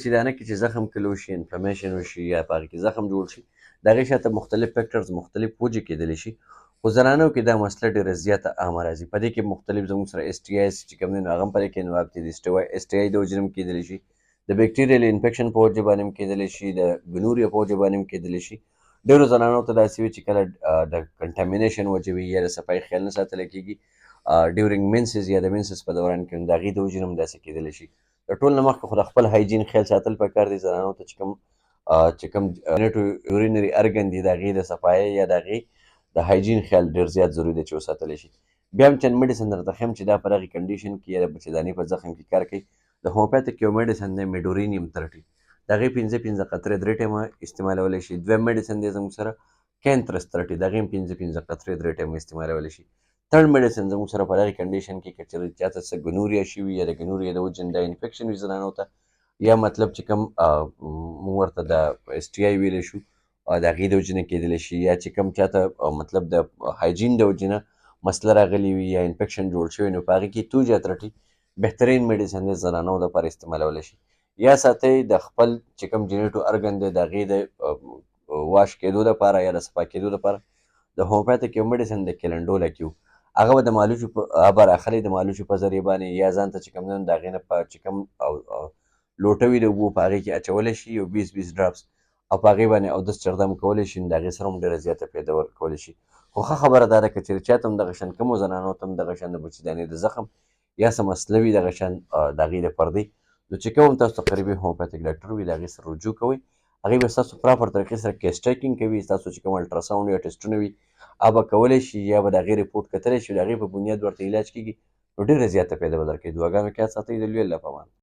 چې دانه کې چې زخم کلو شي، انفلمیشن وشي یا په هغې کې زخم جوړ شي، د هغې شاته مختلف فیکټرز مختلف وجې کېدلی شي. خو زنانو کې دا مسله ډېره زیاته عامه راځي. په دې کې مختلف زموږ سره ایس ټي آیز چې کوم دي نو هغه هم په دې کې انوالو دي. د ایس ټي آی د وجې نه هم کېدلی شي، د بیکټیریل انفیکشن په وجې باندې هم کېدلی شي، د ګنوریا په وجې باندې هم کېدلی شي. ډېرو زنانو ته داسې وي چې کله د کنټامینیشن وجې وي یا د صفایي خیال نه ساتلی کېږي ډیورنګ منسز یا د منسز په دوران کې هم د هغې د وجې نه هم داسې کېدلی شي. د ټول نه مخکې خو د خپل هایجین خیال ساتل پکار دی زنانو ته چې کوم یورینري ارګن دي د هغې د صفایۍ یا د هغې د هایجین خیال ډېر زیات ضروري دی چې وساتلی شي. بیا هم چند میډیسن درته ښیم چې دا په دغې کنډیشن کې یا د بچهدانۍ په زخم کې کار کوي. د هومیوپیتھک یو میډیسن دی میډورینیم 30، د هغې 5 قطرې 3 ټایمه استعمالولی شي. دویم میډیسن دی زموږ سره کینترس 30، د هغې هم 5 قطرې 3 ټایمه استعمالولی شي. تھرډ میډیسن زموږ سره په دغې کنډیشن کې که چېرې چاته څه ګنوریا شوي یا د ګنوریا د وجې نه دا انفیکشن وي زنانو ته، یا مطلب چې کوم موږ ورته د ایس ټي آی ویلی شو د هغې د وجې نه کېدلی شي، یا چې کوم چاته مطلب د هایجین د وجې نه مسله راغلې وي یا انفیکشن جوړ شوی نو په هغې کې توجه 30 بهترین میډیسن دی زنانو دپاره استعمالولی شي. یا ساتئ د خپل چې کوم جینیټو ارګن دی د هغې د واش کېدو دپاره یا د صفا کېدو دپاره د هومیوپیتھک یو میډیسن دی کیلنډولا کیو، هغه به د مالوچو به راخلئ د مالوچو په ذریعې باندې، یا ځان ته چې کوم دی نو د هغې نه په چې کوم لوټه وي د اوبو په هغې کې اچولی شي یو 20 ډراپس او په هغې باندې اودس چغدم کولی شي، نو د هغې سره هم ډېره زیاته فایده ورکولی شي. خو ښه خبره دا ده که چېرې چاته هم دغه شان کومو زنانو ته هم دغه شان د بچهدانۍ د زخم یا څه مسله وي دغه شان د هغې د پردې، نو چې کوم تاسو ته قریبي هومیوپیتھک ډاکټر وي د هغې سره رجوع کوئ. هغې به ستاسو پراپر طریقې سره کیس ټیکنګ کوي، ستاسو چې کوم الټراساونډ یا ټسټونه وي هغه به کولی شي، یا به د هغې ریپورټ کتلی شي، د هغې په بنیاد ورته علاج کېږي، نو ډېره زیاته فایده به درکوي. دعاګانو کې یاد ساتئ. د لوی الله په امان.